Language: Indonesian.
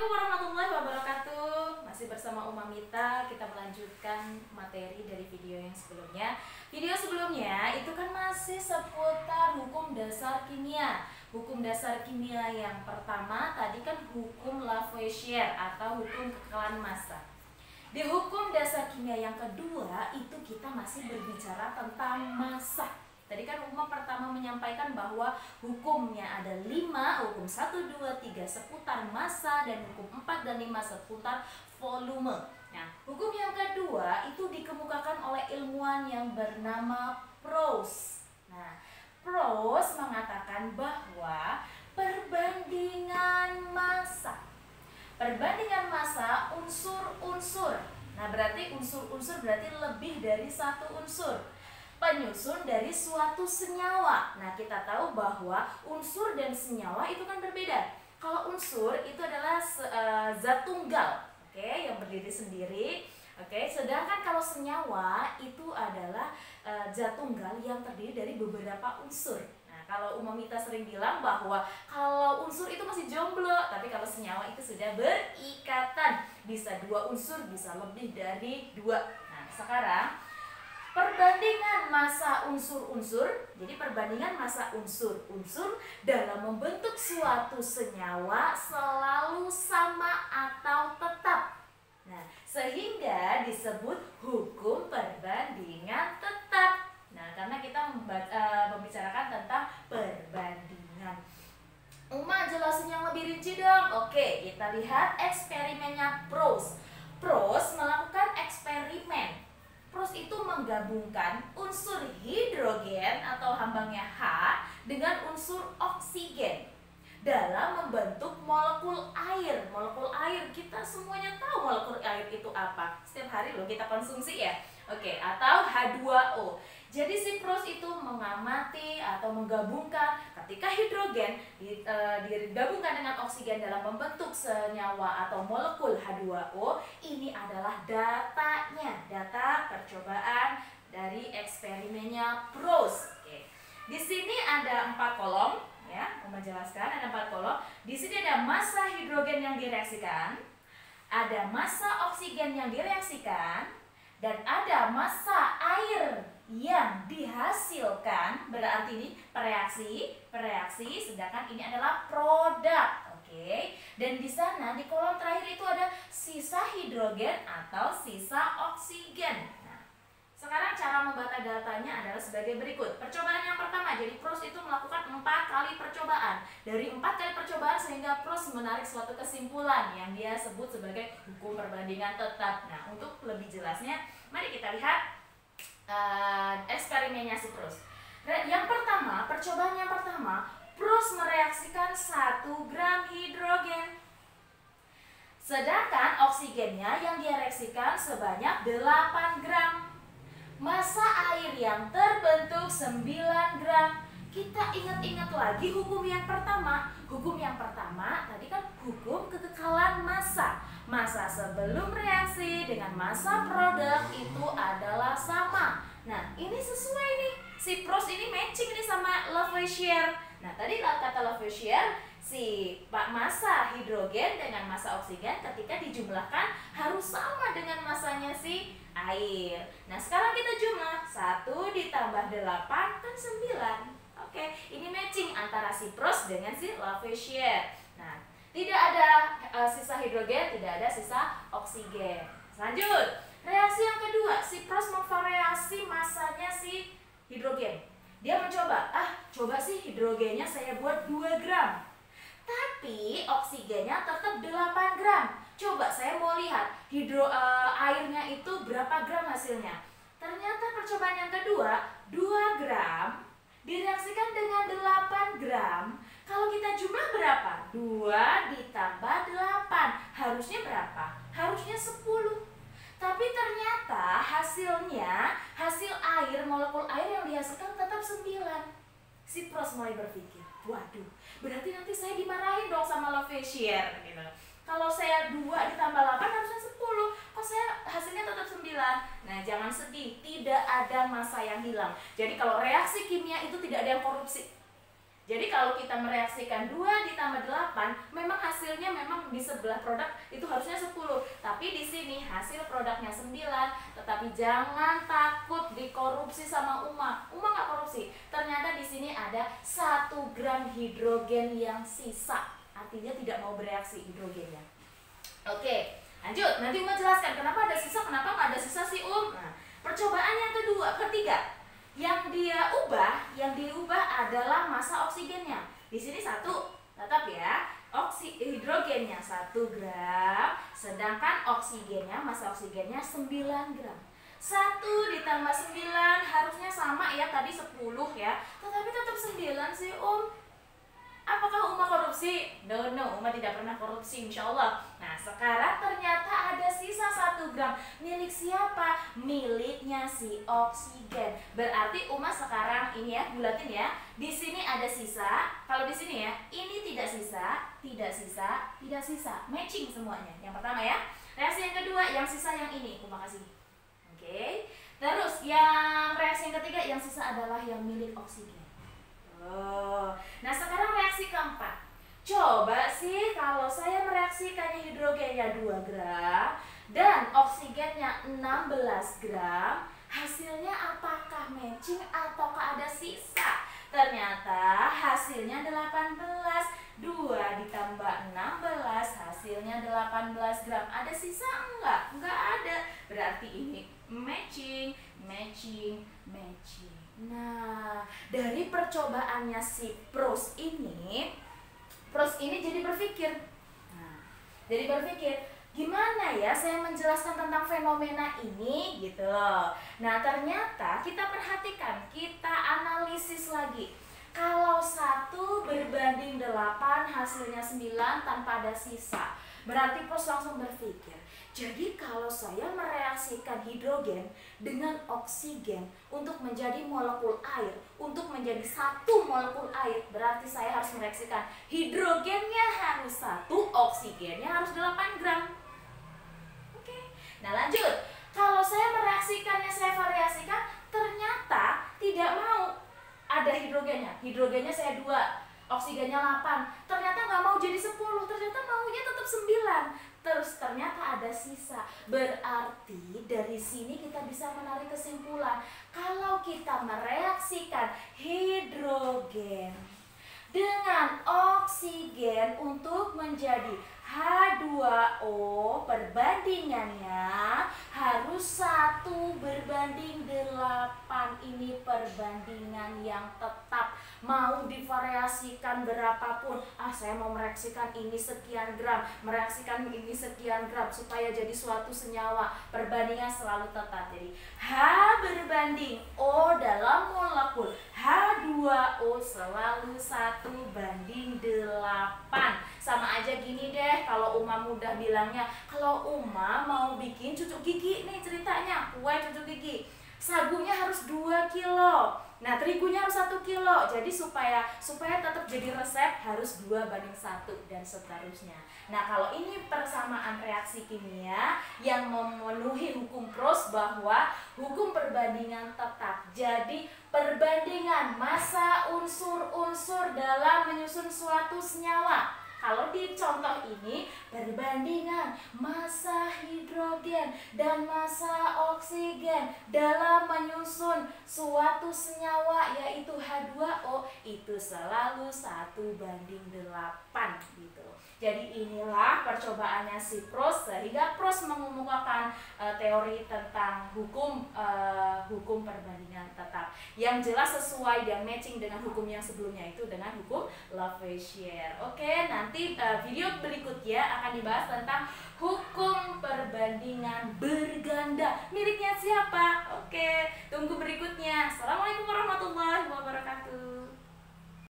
Assalamualaikum warahmatullahi wabarakatuh. Masih bersama Umamita, kita melanjutkan materi dari video yang sebelumnya. Video sebelumnya itu kan masih seputar hukum dasar kimia. Hukum dasar kimia yang pertama tadi kan hukum Lavoisier atau hukum kekekalan massa. Di hukum dasar kimia yang kedua itu kita masih berbicara tentang massa. Tadi kan Uma pertama menyampaikan bahwa hukumnya ada 5, hukum 1, 2, 3 seputar massa dan hukum 4 dan 5 seputar volume. Nah, hukum yang kedua itu dikemukakan oleh ilmuwan yang bernama Proust. Nah, Proust mengatakan bahwa perbandingan massa unsur-unsur. Nah, berarti unsur-unsur berarti lebih dari satu unsur. Penyusun dari suatu senyawa. Nah, kita tahu bahwa unsur dan senyawa itu kan berbeda. Kalau unsur itu adalah zat tunggal, oke, yang berdiri sendiri. Oke, sedangkan kalau senyawa itu adalah zat tunggal yang terdiri dari beberapa unsur. Nah, kalau Umamita sering bilang bahwa kalau unsur itu masih jomblo, tapi kalau senyawa itu sudah berikatan. Bisa 2 unsur, bisa lebih dari 2. Nah, sekarang perbandingan massa unsur-unsur. Jadi perbandingan massa unsur-unsur dalam membentuk suatu senyawa selalu sama atau tetap. Nah, sehingga disebut hukum perbandingan tetap. Nah, karena kita membicarakan tentang perbandingan. Uma jelasin yang lebih rinci dong. Oke, kita lihat eksperimennya Proust. Proust melakukan eksperimen. Proust itu menggabungkan unsur hidrogen atau hambangnya H dengan unsur oksigen dalam membentuk molekul air. Molekul air, kita semuanya tahu molekul air itu apa. Setiap hari loh kita konsumsi ya. Oke, atau H2O. Jadi si Proust itu mengamati atau menggabungkan ketika hidrogen digabungkan dengan oksigen dalam membentuk senyawa atau molekul H2O, ini adalah datanya, data percobaan dari eksperimennya Proust. Oke. Di sini ada 4 kolom ya, mau menjelaskan ada 4 kolom. Di sini ada massa hidrogen yang direaksikan, ada massa oksigen yang direaksikan, dan ada massa air yang dihasilkan. Berarti ini reaksi, sedangkan ini adalah produk. Oke. Dan di sana di kolom terakhir itu ada sisa hidrogen atau sisa oksigen. Nah, sekarang cara membaca datanya adalah sebagai berikut. Percobaan yang pertama, jadi Proust itu melakukan 4 kali percobaan. Dari 4 kali percobaan sehingga Proust menarik suatu kesimpulan yang dia sebut sebagai hukum perbandingan tetap. Nah, untuk lebih jelasnya, mari kita lihat eksperimennya si Proust. Yang pertama, percobaan yang pertama, Proust mereaksikan 1 gram hidrogen. Sedangkan oksigennya yang direaksikan sebanyak 8 gram. Massa air yang terbentuk 9 gram. Kita ingat-ingat lagi hukum yang pertama. Hukum yang pertama tadi kan hukum kekekalan massa. Massa sebelum reaksi dengan massa produk itu adalah sama. Nah, ini sesuai nih. Si Proust ini matching nih sama Lavoisier. Nah, tadi kata Lavoisier, si massa hidrogen dengan massa oksigen ketika dijumlahkan harus sama dengan massanya si air. Nah, sekarang kita jumlah 1 ditambah 8 kan 9. Oke, ini matching antara si Proust dengan si Lavoisier. Nah, tidak ada sisa hidrogen, tidak ada sisa oksigen. Lanjut, reaksi yang kedua, si Proust memvariasi massanya si hidrogen. Dia mencoba, coba sih hidrogennya saya buat 2 gram. Tapi oksigennya tetap 8 gram. Coba saya mau lihat airnya itu berapa gram hasilnya. Ternyata percobaan yang kedua, 2 gram direaksikan dengan 8 gram. Kalau kita jumlah berapa? 2 ditambah 8. Harusnya berapa? Harusnya 10. Tapi ternyata hasil air, molekul air yang dihasilkan tetap 9. Si Proust mulai berpikir, waduh, berarti nanti saya dimarahin dong sama Lavoisier gitu. Kalau saya 2 ditambah 8 harusnya 10. Kok saya hasilnya tetap 9? Nah, jangan sedih, tidak ada massa yang hilang. Jadi kalau reaksi kimia itu tidak ada yang korupsi. Jadi kalau kita mereaksikan 2 ditambah 8, memang hasilnya memang di sebelah produk itu harusnya 10. Tapi di sini hasil produknya 9. Tetapi jangan takut dikorupsi sama Uma. Uma nggak korupsi. Ternyata di sini ada 1 gram hidrogen yang sisa. Artinya tidak mau bereaksi hidrogennya. Oke, lanjut. Nanti Uma jelaskan kenapa ada sisa, kenapa nggak ada sisa sih Nah, percobaan yang ketiga. Yang diubah adalah massa oksigennya. Di sini 1, tetap ya. Hidrogennya 1 gram, sedangkan oksigennya, massa oksigennya 9 gram. 1 ditambah 9 harusnya sama ya, tadi 10 ya. Tetapi tetap 9 sih Apakah Uma korupsi? No, Uma tidak pernah korupsi, insya Allah. Nah, sekarang ternyata ada sisa 1 gram. Milik siapa? Miliknya si oksigen. Berarti Uma sekarang ini ya, bulatin ya. Di sini ada sisa. Kalau di sini ya, ini tidak sisa, tidak sisa, tidak sisa. Matching semuanya. Yang pertama ya. Reaksi yang kedua, yang sisa yang ini. Uma kasih. Oke. Terus yang reaksi yang ketiga, yang sisa adalah yang milik oksigen. Nah sekarang reaksi keempat. Coba sih kalau saya mereaksikannya hidrogennya 2 gram dan oksigennya 16 gram, hasilnya apakah matching ataukah ada sisa? Ternyata hasilnya 18. 2 ditambah 16 hasilnya 18 gram. Ada sisa enggak? Enggak ada. Berarti ini matching, matching, matching. Nah, dari percobaannya si Pros ini jadi berpikir. Nah, jadi berpikir, gimana ya saya menjelaskan tentang fenomena ini gitu loh. Nah, ternyata kita perhatikan, kita analisis lagi. Kalau 1 berbanding 8 hasilnya 9 tanpa ada sisa. Berarti Pros langsung berpikir, jadi kalau saya mereaksikan hidrogen dengan oksigen untuk menjadi molekul air, untuk menjadi 1 molekul air, berarti saya harus mereaksikan hidrogennya harus 1, oksigennya harus 8 gram. Oke. Nah lanjut, kalau saya mereaksikannya, saya variasikan, ternyata tidak mau ada hidrogennya saya 2, oksigennya 8, ternyata nggak mau jadi 10, ternyata maunya tetap 9. Terus ternyata ada sisa. Berarti dari sini kita bisa menarik kesimpulan, kalau kita mereaksikan hidrogen dengan oksigen untuk menjadi H2O, perbandingannya harus 1 berbanding 8. Ini perbandingan yang tetap. Mau divariasikan berapapun, saya mau mereaksikan ini sekian gram, mereaksikan ini sekian gram, supaya jadi suatu senyawa, perbandingan selalu tetap. Jadi H berbanding O dalam molekul H2O selalu 1 banding 8. Sama aja gini deh, kalau Uma mudah bilangnya, kalau Uma mau bikin cucuk gigi nih ceritanya, kue cucuk gigi, sagunya harus 2 kilo. Nah, terigunya harus 1 kilo. Jadi supaya tetap jadi resep harus 2:1 dan seterusnya. Nah, kalau ini persamaan reaksi kimia yang memenuhi hukum Pros bahwa hukum perbandingan tetap. Jadi perbandingan massa unsur-unsur dalam menyusun suatu senyawa. Kalau di contoh ini perbandingan massa hidrogen dan massa oksigen dalam menyusun suatu senyawa yaitu H2O itu selalu 1:8 gitu. Jadi inilah percobaannya si Pros sehingga Pros mengemukakan teori tentang hukum perbandingan tetap. Yang jelas sesuai dan matching dengan hukum yang sebelumnya itu dengan hukum Lavoisier. Oke, nanti video berikutnya akan dibahas tentang hukum perbandingan berganda. Miliknya siapa? Oke, tunggu berikutnya. Assalamualaikum warahmatullahi wabarakatuh.